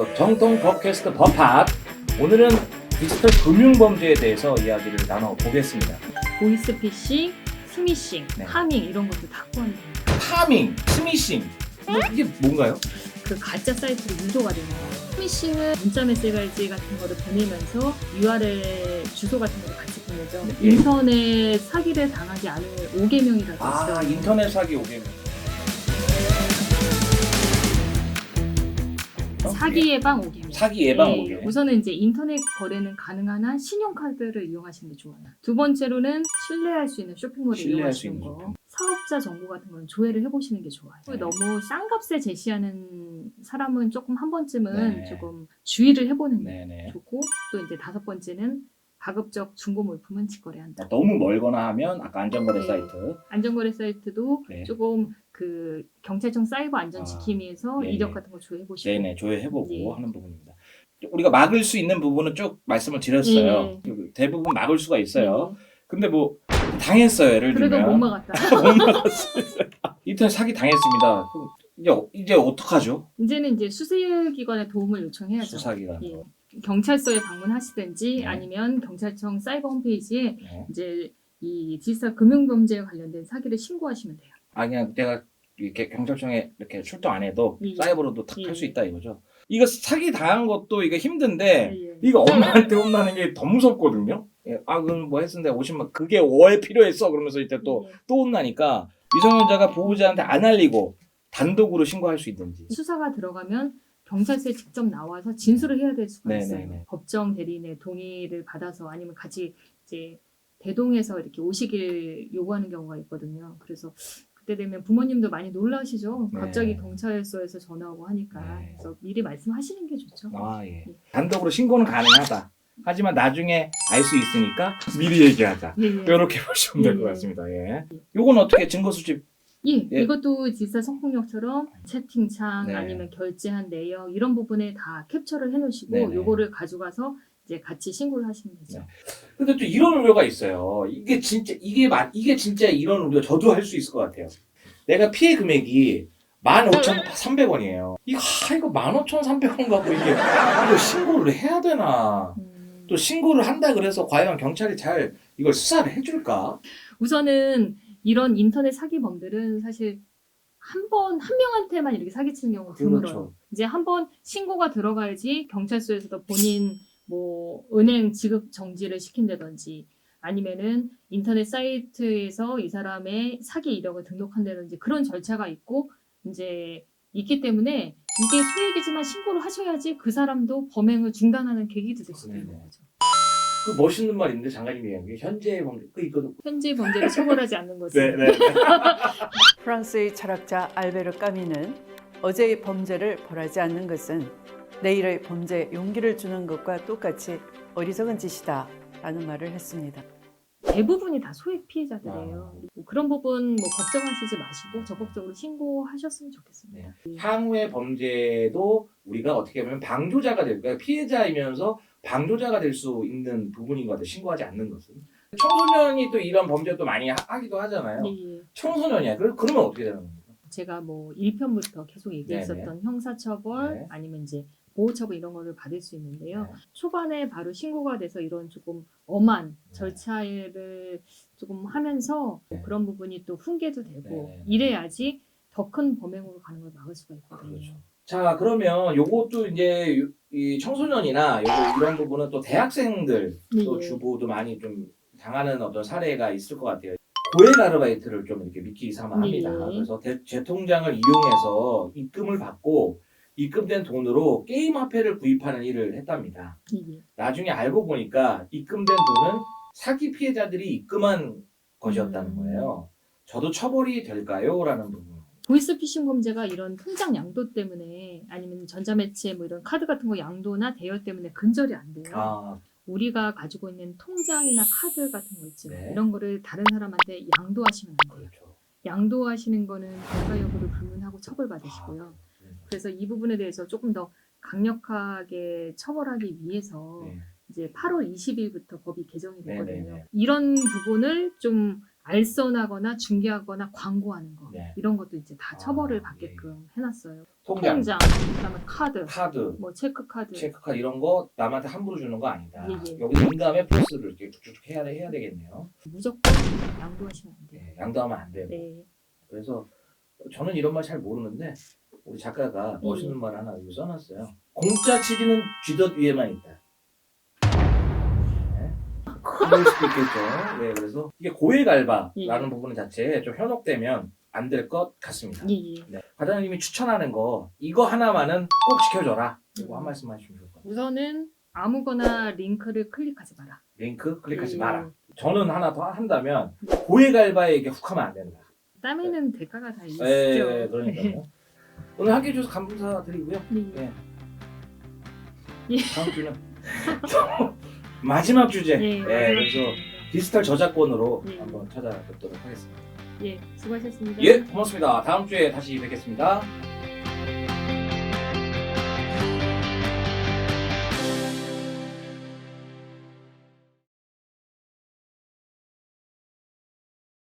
정통 팟캐스트 법학, 오늘은 디지털 금융범죄에 대해서 이야기를 나눠보겠습니다. 보이스피싱, 스미싱, 네. 파밍 이런 것도 다 포함됩니다. 파밍, 스미싱, 이게 뭔가요? 그 가짜 사이트로 유도가 되는 거예요. 스미싱은 문자 메시지 같은 거를 보내면서 URL 주소 같은 거를 같이 보내죠. 네. 인터넷 사기를 당하지 않을 5계명이라고 있어요. 인터넷 사기 5개명. 사기 예방 5계명. 사기 예방 5개명. 우선은 이제 인터넷 거래는 가능한 한 신용카드를 이용하시는 게 좋아요. 두 번째로는 신뢰할 수 있는 쇼핑몰을 신뢰할 수 이용하시는 있는 거. 쇼핑. 사업자 정보 같은 건 조회를 해보시는 게 좋아요. 네. 너무 싼 값에 제시하는 사람은 조금 한 번쯤은 네. 조금 주의를 해보는 게 네네. 좋고, 또 이제 다섯 번째는 가급적 중고 물품은 직거래한다. 너무 멀거나 하면 아까 안전거래 네. 사이트. 안전거래 사이트도 네. 조금 그 경찰청 사이버 안전지킴위에서 네네. 이력 같은 거 조회해보시고. 네네, 조회해보고 예. 하는 부분입니다. 우리가 막을 수 있는 부분은 쭉 말씀을 드렸어요. 대부분 막을 수가 있어요. 근데 뭐 당했어요, 예를 그래도 들면. 못 막았다. 못 막았어요. 인터넷 사기 당했습니다. 그럼 이제 어떡하죠? 이제는 이제 수사기관의 도움을 요청해야죠. 수사기관. 예. 경찰서에 방문하시든지 네. 아니면 경찰청 사이버 홈페이지에 네. 이제 이 디지털 금융범죄에 관련된 사기를 신고하시면 돼요. 그냥 내가 이렇게 경찰청에 이렇게 출동 안 해도 예. 사이버로도 탁 할 수 예. 있다 이거죠. 이거 사기 당한 것도 이거 힘든데 예. 이거 엄마한테 혼나는 게 더 무섭거든요. 예. 그럼 뭐 했는데 50만 그게 왜 필요했어? 그러면서 이제 또 혼나니까 미성년자가 보호자한테 안 알리고 단독으로 신고할 수 있는지. 수사가 들어가면 경찰서에 직접 나와서 진술을 해야 될 수가 네네네. 있어요. 법정 대리인의 동의를 받아서 아니면 같이 이제 대동해서 이렇게 오시길 요구하는 경우가 있거든요. 그래서 그때 되면 부모님도 많이 놀라시죠. 네. 갑자기 경찰서에서 전화 오고 하니까. 네. 그래서 미리 말씀하시는 게 좋죠. 예. 단독으로 신고는 가능하다. 하지만 나중에 알 수 있으니까 미리 얘기하자. 예, 예. 이렇게 보시면 될 것 예. 같습니다. 예. 요건 어떻게 증거 수집? 예, 예. 이것도 디지털 성폭력처럼 채팅창 네. 아니면 결제한 내역 이런 부분에 다 캡처를 해놓으시고 네네. 요거를 가져가서 이제 같이 신고를 하시면 되죠. 네. 근데 또 이런 우려가 있어요. 이게 진짜 이런 우려 저도 할 수 있을 것 같아요. 내가 피해 금액이 15,300원이에요. 이거 15,300원 갖고 이거 신고를 해야 되나? 또 신고를 한다 그래서 과연 경찰이 잘 이걸 수사를 해줄까? 우선은 이런 인터넷 사기범들은 사실 한 명한테만 이렇게 사기치는 경우가 드물어요. 그렇죠. 이제 한 번 신고가 들어가야지 경찰서에서도 본인 뭐 은행 지급 정지를 시킨다든지 아니면은 인터넷 사이트에서 이 사람의 사기 이력을 등록한다든지 그런 절차가 있고 이제 있기 때문에 이게 소액이지만 신고를 하셔야지 그 사람도 범행을 중단하는 계기도 될 수도 있는 네네. 거죠. 그 멋있는 말 있는데 장관님이 얘기한 게 현재 범죄 이거 현재 범죄를 처벌하지 않는 것은 네네. 프랑스의 철학자 알베르 까미는 어제의 범죄를 벌하지 않는 것은 내일의 범죄에 용기를 주는 것과 똑같이 어리석은 짓이다 라는 말을 했습니다. 대부분이 다 소액 피해자들이에요. 뭐 그런 부분 뭐 걱정하시지 마시고 적극적으로 신고하셨으면 좋겠습니다. 향후의 범죄도 우리가 어떻게 보면 방조자가 될까요? 피해자이면서 방조자가 될 수 있는 부분인 것 같아요. 신고하지 않는 것은. 청소년이 또 이런 범죄도 많이 하기도 하잖아요. 예. 청소년이야. 그러면 어떻게 되는 겁니까? 제가 뭐 1편부터 계속 얘기했었던 네네. 형사처벌 네. 아니면 이제 보호처벌 이런 거를 받을 수 있는데요. 네. 초반에 바로 신고가 돼서 이런 조금 엄한 네. 절차를 조금 하면서 네. 그런 부분이 또 훈계도 되고 네. 이래야지 더 큰 범행으로 가는 걸 막을 수가 있거든요. 그렇죠. 자, 그러면 요것도 이제 이 청소년이나 이런 부분은 또 대학생들 또 예. 주부도 많이 좀 당하는 어떤 사례가 있을 것 같아요. 고액 아르바이트를 좀 이렇게 미끼 삼아 합니다. 예. 그래서 제 통장을 이용해서 입금을 받고 입금된 돈으로 게임 화폐를 구입하는 일을 했답니다. 예. 나중에 알고 보니까 입금된 돈은 사기 피해자들이 입금한 것이었다는 거예요. 저도 처벌이 될까요? 라는 부분. 보이스피싱 범죄가 이런 통장 양도 때문에 아니면 전자매체 뭐 이런 카드 같은 거 양도나 대여 때문에 근절이 안 돼요. 우리가 가지고 있는 통장이나 카드 같은 거 있죠. 네. 이런 거를 다른 사람한테 양도하시면 안 돼요. 그렇죠. 양도하시는 거는 대가 여부를 불문하고 처벌받으시고요. 그래서 이 부분에 대해서 조금 더 강력하게 처벌하기 위해서 네. 이제 8월 20일부터 법이 개정이 되거든요. 네네네. 이런 부분을 좀 알선하거나 중개하거나 광고하는 거 네. 이런 것도 이제 다 처벌을 예. 받게끔 해놨어요. 통장, 그다음에 카드, 카드, 뭐 체크카드. 체크카드 이런 거 남한테 함부로 주는 거 아니다. 예. 여기 인감에 플러스를 이렇게 쭉쭉 해야 되겠네요. 무조건 양도하시면 안 돼요. 네, 양도하면 안 되고. 네. 그래서 저는 이런 말 잘 모르는데 우리 작가가 멋있는 말 하나 여기 써놨어요. 공짜 CD는 쥐덫 위에만 있다. 네. 그럴 수도 있겠죠. 네, 그래서 이게 고액알바라는 부분 자체에 좀 현혹되면 안 될 것 같습니다. 예. 네. 과장님이 추천하는 거 이거 하나만은 꼭 지켜줘라. 이거 한 말씀 하시면 좋을 것 같아요. 우선은 아무거나 링크를 클릭하지 마라. 링크 클릭하지 예. 마라. 저는 하나 더 한다면 고액알바에게 훅하면 안 된다. 땀에는 대가가 다 있죠. 네, 그러니까요. 오늘 함께 해주셔서 감사드리고요. 네. 네. 예. 다음 주는 마지막 주제. 예, 네, 그래서 디지털 저작권으로 예. 한번 찾아뵙도록 하겠습니다. 예, 수고하셨습니다. 예, 고맙습니다. 다음 주에 다시 뵙겠습니다.